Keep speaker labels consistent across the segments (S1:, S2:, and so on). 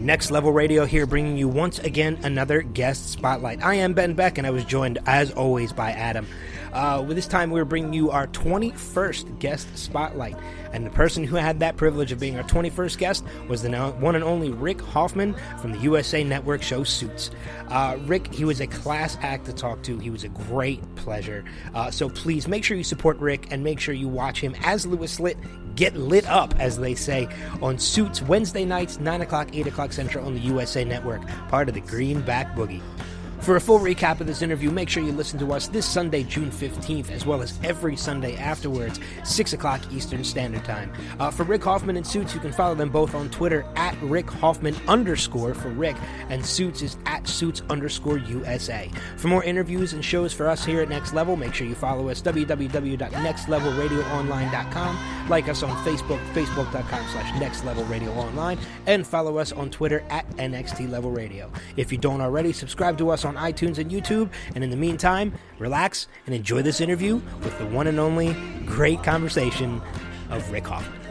S1: Next Level Radio here, bringing you once again another guest spotlight. I am Ben Beck, and I was joined, as always, by Adam. With this time, we're bringing you our 21st guest spotlight. And the person who had that privilege of being our 21st guest was the one and only Rick Hoffman from the USA Network show Suits. Rick, he was a class act to talk to. He was a great pleasure. So please make sure you support Rick and make sure you watch him as Louis Litt get lit up, as they say, on Suits Wednesday nights, 9 o'clock, 8 o'clock Central on the USA Network, part of the Greenback Boogie. For a full recap of this interview, make sure you listen to us this Sunday, June 15th, as well as every Sunday afterwards, 6 o'clock Eastern Standard Time. For Rick Hoffman and Suits, you can follow them both on Twitter at Rick Hoffman _for Rick, and Suits is at Suits _USA. For more interviews and shows for us here at Next Level, make sure you follow us, www.nextlevelradioonline.com, like us on Facebook, facebook.com/nextlevelradioonline, and follow us on Twitter at NXT Level Radio. If you don't already, subscribe to us on iTunes and YouTube, and in the meantime, relax and enjoy this interview with the one and only great conversation of Rick Hoffman.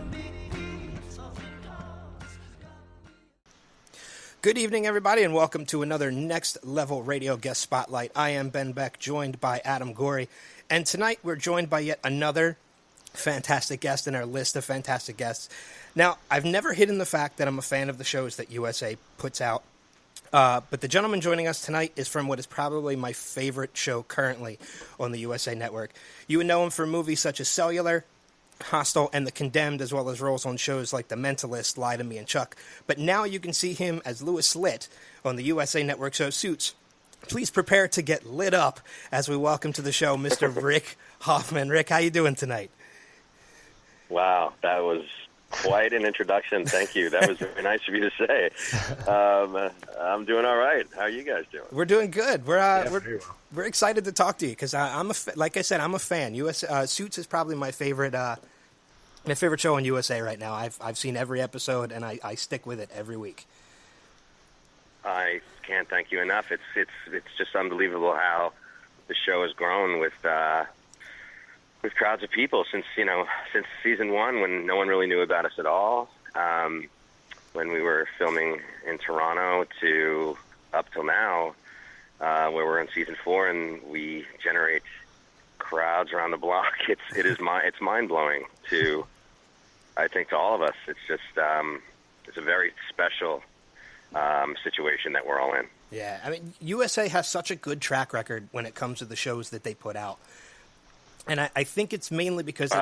S1: Good evening, everybody, and welcome to another Next Level Radio guest spotlight. I am Ben Beck, joined by Adam Gorey, and tonight we're joined by yet another fantastic guest in our list of fantastic guests. Now, I've never hidden the fact that I'm a fan of the shows that USA puts out. But the gentleman joining us tonight is from what is probably my favorite show currently on the USA Network. You would know him for movies such as Cellular, Hostel, and The Condemned, as well as roles on shows like The Mentalist, Lie to Me, and Chuck. But now you can see him as Louis Litt on the USA Network show Suits. Please prepare to get lit up as we welcome to the show Mr. Rick Hoffman. Rick, how you doing tonight?
S2: Wow, that was quite an introduction. Thank you. That was very nice of you to say. I'm doing all right. How are you guys doing?
S1: We're doing good. We're excited to talk to you because like I said, I'm a fan. Suits is probably my favorite show on USA right now. I've seen every episode and I stick with it every week.
S2: I can't thank you enough. It's just unbelievable how the show has grown with crowds of people since season one, when no one really knew about us at all, when we were filming in Toronto, to up till now, where we're in season 4 and we generate crowds around the block. It's mind blowing to all of us. It's just it's a very special situation that we're all in.
S1: Yeah, I mean, USA has such a good track record when it comes to the shows that they put out. And I think it's mainly because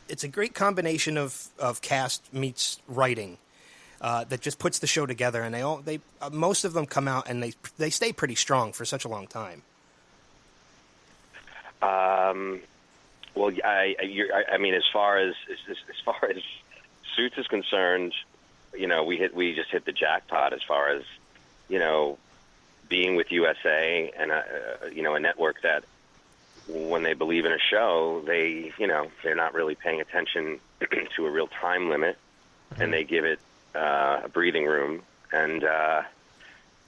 S1: it's a great combination of cast meets writing that just puts the show together. And most of them come out and they stay pretty strong for such a long time.
S2: Well, I mean, as far as Suits is concerned, we just hit the jackpot as far as being with USA and a network that, when they believe in a show, they're not really paying attention to a real time limit, and they give it a breathing room. And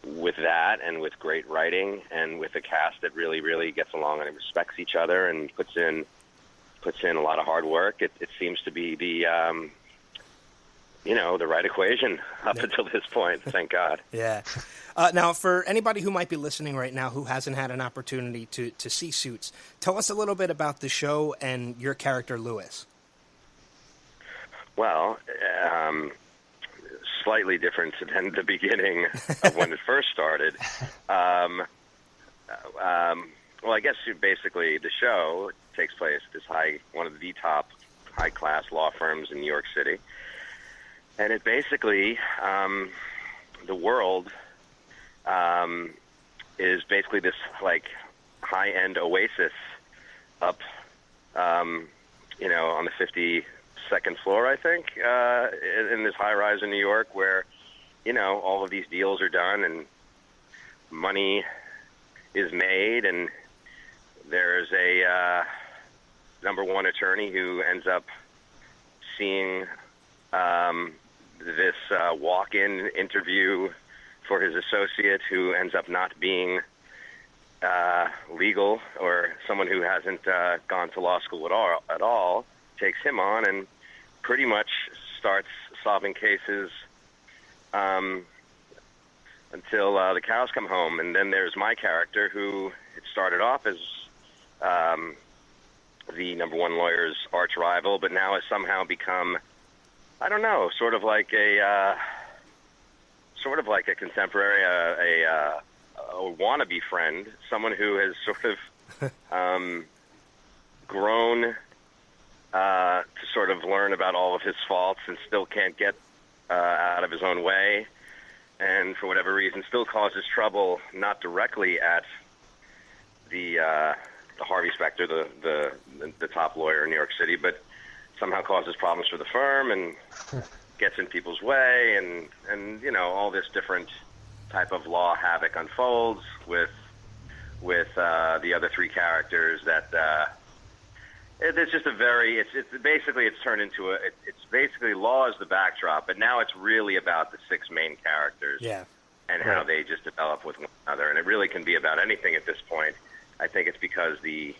S2: with that, and with great writing, and with a cast that really, really gets along and respects each other and puts in a lot of hard work, it seems to be the right equation up until this point. Thank God.
S1: Yeah. Now, for anybody who might be listening right now who hasn't had an opportunity to see Suits, tell us a little bit about the show and your character, Louis.
S2: Well, slightly different than the beginning of when it first started. Well, I guess basically the show takes place at one of the top high-class law firms in New York City. And it basically, the world is basically this high-end oasis up, on the 52nd floor, I think, in this high-rise in New York, where all of these deals are done and money is made, and there's a number one attorney who ends up seeing this walk-in interview for his associate, who ends up not being legal, or someone who hasn't gone to law school at all, takes him on and pretty much starts solving cases the cows come home. And then there's my character, who it started off as the number one lawyer's arch rival, but now has somehow become, I don't know, sort of like a contemporary, a wannabe friend, someone who has sort of grown to sort of learn about all of his faults and still can't get out of his own way, and for whatever reason still causes trouble, not directly at the Harvey Specter, the top lawyer in New York City, but somehow causes problems for the firm and gets in people's way, and you know, all this different type of law havoc unfolds with the other three characters. That it's just it's turned into it's basically law is the backdrop, but now it's really about the six main characters, and how they just develop with one another, and it really can be about anything at this point. I think it's because the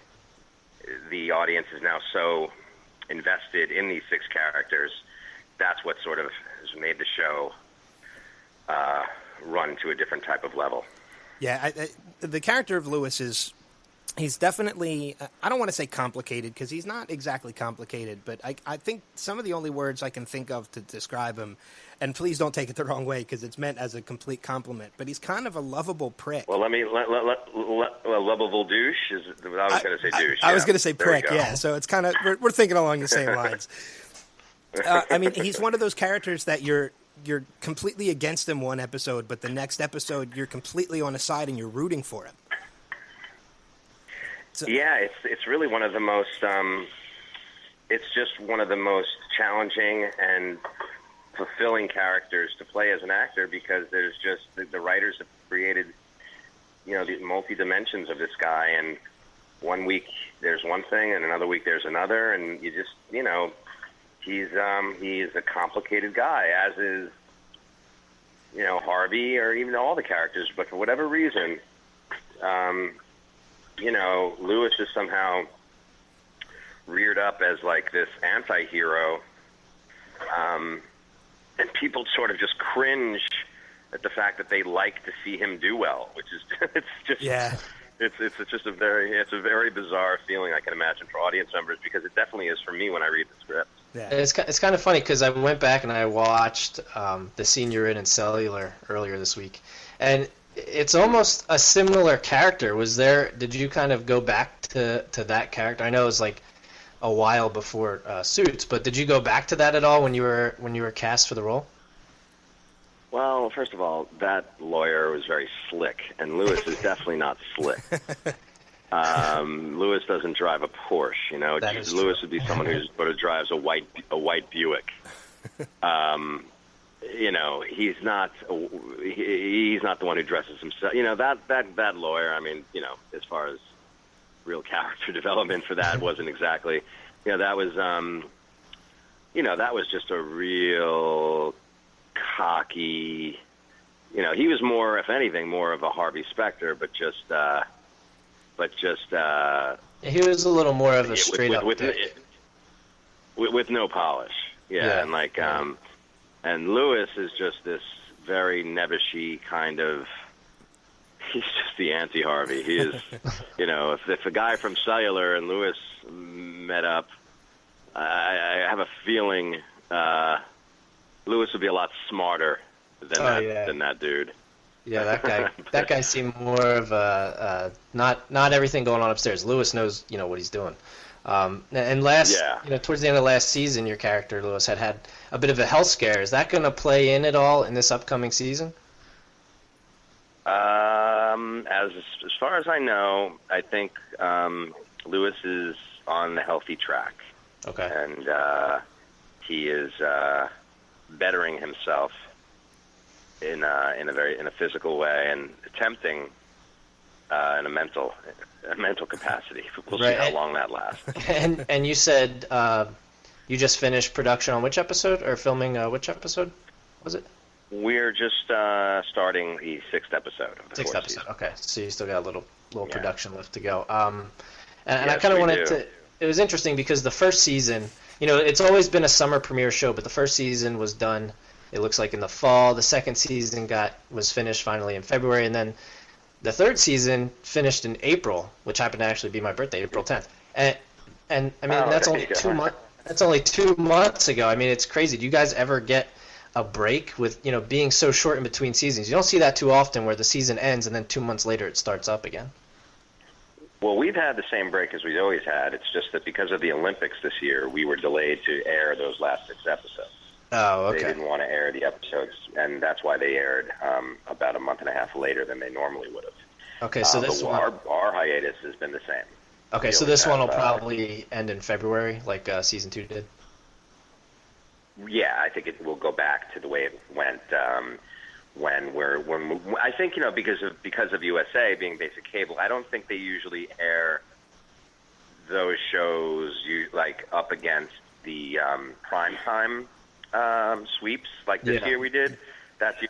S2: audience is now so invested in these six characters. That's what sort of has made the show run to a different type of level.
S1: Yeah, the character of Lewis he's definitely, I don't want to say complicated, because he's not exactly complicated, but I think some of the only words I can think of to describe him, and please don't take it the wrong way, because it's meant as a complete compliment, but he's kind of a lovable prick.
S2: Well, lovable douche is, I was going to say douche.
S1: I was going to say prick, yeah, so it's kind of, we're thinking along the same lines. I mean, he's one of those characters that you're completely against him one episode, but the next episode you're completely on his side and you're rooting for him. So,
S2: yeah, it's really one of the most. It's just one of the most challenging and fulfilling characters to play as an actor, because there's just the writers have created, you know, the multi dimensions of this guy, and one week there's one thing, and another week there's another, and you just, you know, he's a complicated guy, as is, you know, Harvey, or even all the characters, but for whatever reason, you know, Lewis is somehow reared up as like this anti-hero, and people sort of just cringe at the fact that they like to see him do well, which is it's just a very bizarre feeling, I can imagine, for audience members, because it definitely is for me when I read the script.
S3: Yeah. It's kind of funny, because I went back and I watched the scene you're in Cellular earlier this week, and it's almost a similar character. Did you kind of go back to that character? I know it was like a while before Suits, but did you go back to that at all when you were cast for the role?
S2: Well, first of all, that lawyer was very slick, and Lewis is definitely not slick. Lewis doesn't drive a Porsche, you know. Lewis would be someone who sort of drives a white Buick. You know, he's not the one who dresses himself. You know, that lawyer, I mean, you know, as far as real character development for that wasn't exactly, you know, that was that was just a real cocky, you know, he was more, if anything, more of a Harvey Specter, but just
S3: he was a little more of a straight up
S2: with no polish. Yeah. And like and Lewis is just this very nebbishy kind of, he's just the anti-Harvey. He is, you know, if a guy from Cellular and Lewis met up, I have a feeling Lewis would be a lot smarter than that dude.
S3: Yeah, that guy seemed more of a not everything going on upstairs. Lewis knows, you know, what he's doing. And towards the end of last season, your character Lewis had a bit of a health scare. Is that going to play in at all in this upcoming season?
S2: As far as I know, I think Lewis is on the healthy track.
S3: Okay.
S2: And he is bettering himself in a physical way, and attempting in a mental capacity. We'll see how long that lasts.
S3: And you said you just finished production on which episode, or filming which episode was it?
S2: We're just starting the sixth episode of the
S3: sixth episode.
S2: Season.
S3: Okay, so you still got a little production left to go. And I kind of wanted to. It was interesting because the first season, you know, it's always been a summer premiere show, but the first season was done it looks like in the fall. The second season was finished finally in February, and then the third season finished in April, which happened to actually be my birthday, April 10th. And I mean, that's only 2 months. That's only 2 months ago. I mean, it's crazy. Do you guys ever get a break with, being so short in between seasons? You don't see that too often, where the season ends and then 2 months later it starts up again.
S2: Well, we've had the same break as we've always had. It's just that because of the Olympics this year, we were delayed to air those last 6 episodes.
S3: Oh, okay.
S2: They didn't want to air the episodes, and that's why they aired about a month and a half later than they normally would have.
S3: Okay, so this one...
S2: our hiatus has been the same.
S3: Okay, so this one will probably end in February, like season 2 did?
S2: Yeah, I think it will go back to the way it went I think, because of USA being basic cable, I don't think they usually air those shows up against the prime time sweeps like this year we did.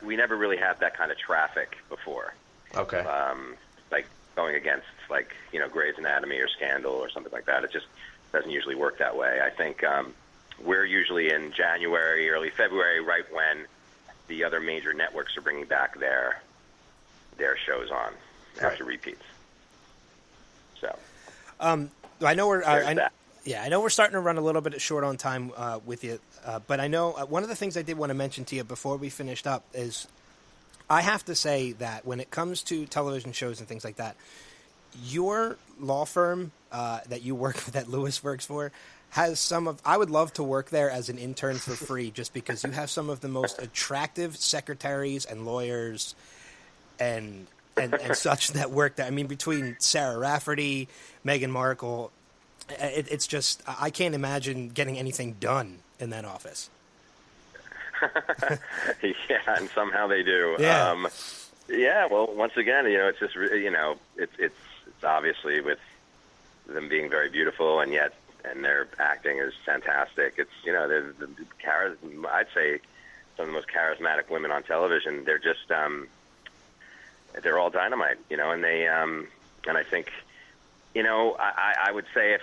S2: We never really had that kind of traffic before.
S3: Okay.
S2: Like going against Grey's Anatomy or Scandal or something like that. It just doesn't usually work that way. I think we're usually in January, early February, right when the other major networks are bringing back their shows on after repeats. So,
S1: I know I know we're starting to run a little bit short on time with you, but I know one of the things I did want to mention to you before we finished up is I have to say that when it comes to television shows and things like that, your law firm that you work that Lewis works for has I would love to work there as an intern for free just because you have some of the most attractive secretaries and lawyers and such that work there. I mean, between Sarah Rafferty, Meghan Markle, it's just, I can't imagine getting anything done in that office.
S2: Yeah, and somehow they do.
S1: Yeah.
S2: Yeah, well, once again, it's just, it's obviously with them being very beautiful and their acting is fantastic. It's, they're I'd say some of the most charismatic women on television. They're just, they're all dynamite, and they, and I think, I would say if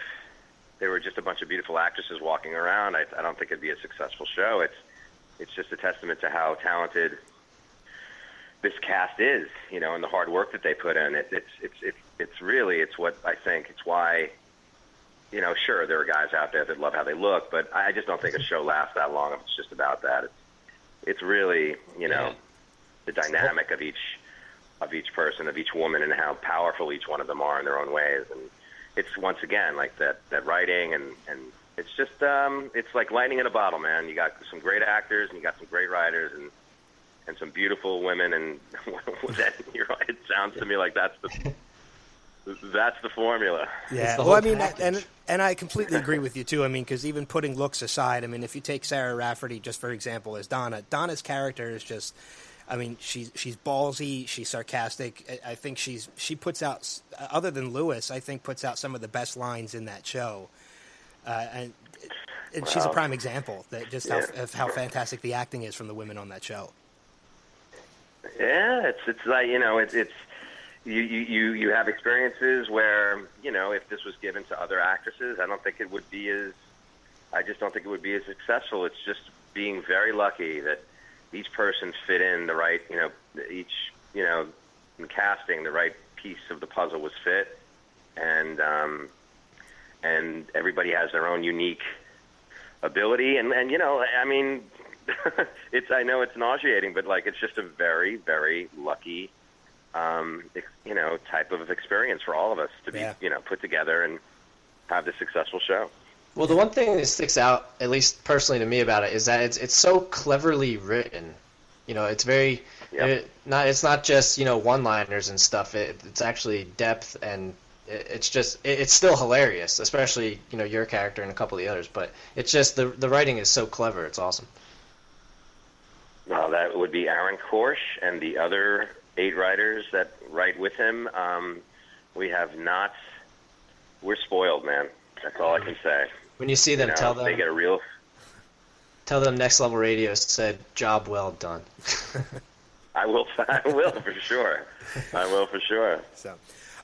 S2: there were just a bunch of beautiful actresses walking around, I don't think it'd be a successful show. It's just a testament to how talented this cast is, and the hard work that they put in. It's really what I think. It's why, sure, there are guys out there that love how they look, but I just don't think a show lasts that long if it's just about that. It's really, the dynamic of each person, of each woman, and how powerful each one of them are in their own ways. And it's, once again, like that writing, and it's just, it's like lightning in a bottle, man. You got some great actors, and you got some great writers, and some beautiful women, and it sounds to me like that's the formula.
S1: Yeah, well, I mean, and I completely agree with you too. I mean, because even putting looks aside, I mean, if you take Sarah Rafferty just for example as Donna's character is just, I mean, she's ballsy, she's sarcastic. I think she puts out, other than Lewis, I think puts out some of the best lines in that show, and she's a prime example that just of how fantastic the acting is from the women on that show.
S2: Yeah, it's like it's you have experiences where if this was given to other actresses, I just don't think it would be as successful. It's just being very lucky that each person fit in the right, in casting, the right piece of the puzzle was fit, and everybody has their own unique ability, and I mean. I know it's nauseating, but it's just a very, very lucky, type of experience for all of us to be, put together and have this successful show.
S3: Well, the one thing that sticks out, at least personally to me about it, is that it's so cleverly written. It's very, it's not just one-liners and stuff. It's actually depth, and it's still hilarious, especially your character and a couple of the others. But it's just the writing is so clever. It's awesome.
S2: Well, that would be Aaron Korsh and the other 8 writers that write with him. We're spoiled, man. That's all I can say.
S3: When you see them, tell them
S2: they get
S3: Tell them Next Level Radio said, "Job well done."
S2: I will for sure. I will for sure.
S1: So,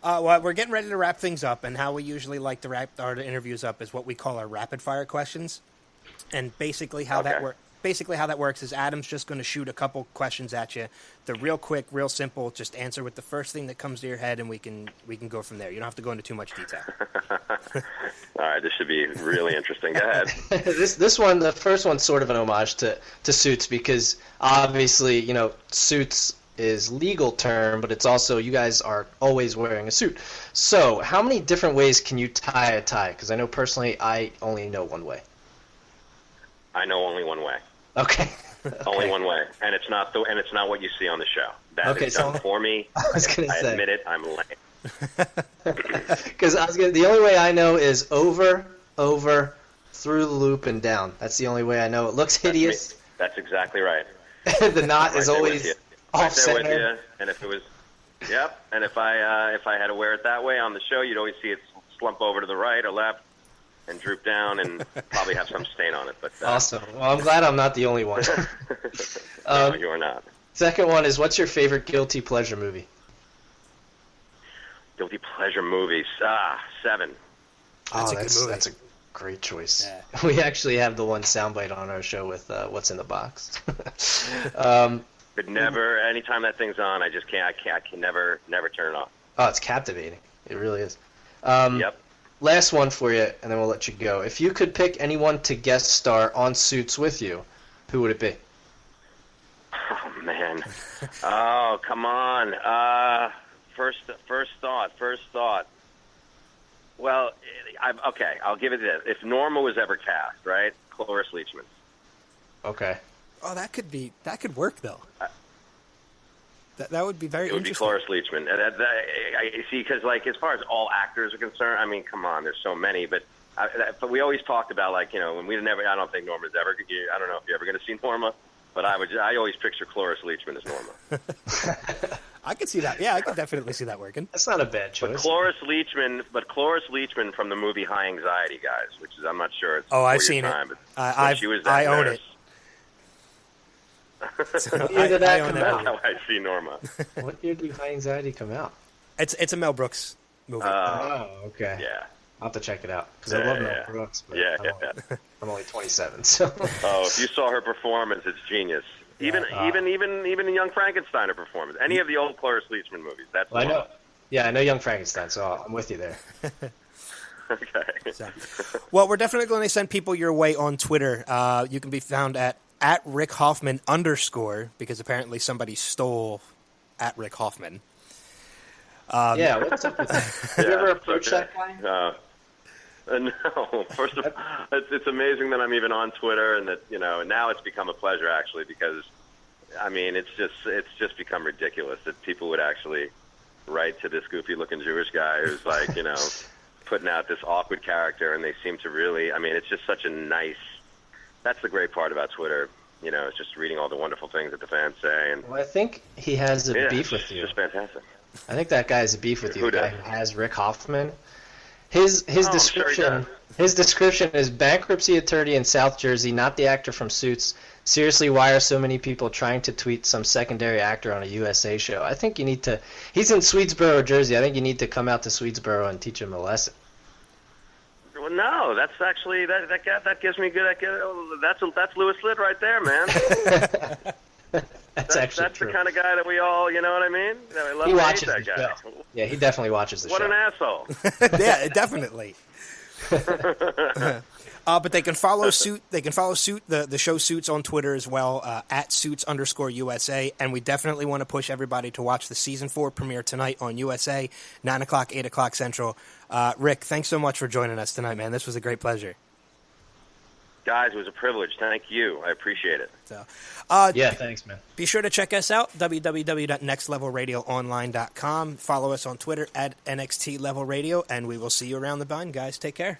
S1: well, we're getting ready to wrap things up, and how we usually like to wrap our interviews up is what we call our rapid fire questions, and basically how that works. basically how that works is Adam's just going to shoot a couple questions at you. They're real quick, real simple. Just answer with the first thing that comes to your head, and we can go from there. You don't have to go into too much detail.
S2: All right, this should be really interesting. Go ahead.
S3: This one, the first one's sort of an homage to Suits, because obviously, you know, Suits is legal term, but it's also, you guys are always wearing a suit. So how many different ways can you tie a tie? Because I know personally I only know one way.
S2: I know only one way.
S3: Okay.
S2: Only one way, and it's not what you see on the show. That is done for me.
S3: I was gonna say.
S2: Admit it. I'm lame.
S3: Because the only way I know is over, through the loop, and down. That's the only way I know. It looks hideous.
S2: That's exactly right.
S3: The knot is always off center.
S2: With you. And if it was, yep. And if I had to wear it that way on the show, you'd always see it slump over to the right or left and droop down and probably have some stain on it. But
S3: awesome. Well, I'm glad I'm not the only one.
S2: No, you're not.
S3: Second one is, what's your favorite guilty pleasure movie?
S2: Guilty pleasure movies. Seven.
S1: That's a good movie.
S3: That's a great choice.
S1: Yeah.
S3: We actually have the one soundbite on our show with What's in the Box.
S2: But never. Anytime that thing's on, I just can't. I can never turn it off.
S3: Oh, it's captivating. It really is.
S2: Yep.
S3: Last one for you, and then we'll let you go. If you could pick anyone to guest star on Suits with you, who would it be?
S2: Oh man. Oh, come on. First thought. Well, okay. I'll give it this. If Norma was ever cast, right? Cloris Leachman.
S3: Okay.
S1: Oh, that could work though. That would be very interesting.
S2: It would be Cloris Leachman. I see, because like as far as all actors are concerned, I mean, come on, there's so many. But we always talked about, like, you know, when we never. I don't think Norma's ever. I don't know if you're ever going to see Norma, but I always picture Cloris Leachman as Norma.
S1: I could see that. Yeah, I could definitely see that working.
S3: That's not a bad choice.
S2: But Cloris Leachman from the movie High Anxiety, guys, which is, I'm not sure. It's
S1: I've seen
S2: time,
S1: it.
S2: But
S1: I own it.
S3: So what year did that come out?
S2: That's how I see Norma.
S3: What year did High Anxiety come out?
S1: It's a Mel Brooks movie.
S3: Okay.
S2: Yeah.
S3: I'll have to check it out, because I love Mel Brooks. But I'm only 27, so.
S2: Oh, if you saw her performance, it's genius. Even in Young Frankenstein, her performance. Any of the old Cloris Leachman movies. That's
S3: I know. Yeah, I know Young Frankenstein, so I'm with you there.
S2: Okay.
S1: So, well, we're definitely going to send people your way on Twitter. You can be found at Rick Hoffman _ because apparently somebody stole at Rick Hoffman.
S3: What's up with that? Have you ever approached that guy?
S2: No. First of all, it's amazing that I'm even on Twitter, and that, you know, now it's become a pleasure, actually, because I mean, it's just become ridiculous that people would actually write to this goofy-looking Jewish guy who's like, you know, putting out this awkward character, and they seem to really. I mean, it's just such a nice. That's the great part about Twitter. You know, it's just reading all the wonderful things that the fans say. And
S3: well, I think he has a beef with you.
S2: It's just fantastic.
S3: I think that guy has a beef with you.
S2: Who
S3: The guy
S2: does?
S3: who has Rick Hoffman. His description.
S2: Sure,
S3: his description is bankruptcy attorney in South Jersey, not the actor from Suits. Seriously, why are so many people trying to tweet some secondary actor on a USA show? I think you need to. He's in Swedesboro, Jersey. I think you need to come out to Swedesboro and teach him a lesson.
S2: Well, no, that's actually that gives me good. That's Louis Litt right there, man.
S3: That's
S2: the kind of guy that we all, you know what I mean? That we love
S3: He
S2: to
S3: watches
S2: hate that
S3: the
S2: guy.
S3: show. Yeah, he definitely watches the
S2: What
S3: show.
S2: an asshole!
S1: Yeah, definitely. But they can follow Suit. They can follow Suit, the show Suits, on Twitter as well, at Suits_USA. And we definitely want to push everybody to watch the season 4 premiere tonight on USA, 9 o'clock, 8 o'clock Central. Rick, thanks so much for joining us tonight, man. This was a great pleasure.
S2: Guys, it was a privilege. Thank you. I appreciate it.
S1: So,
S3: thanks, man.
S1: Be sure to check us out, www.nextlevelradioonline.com. Follow us on Twitter at NXT Level Radio, and we will see you around the bend, guys. Take care.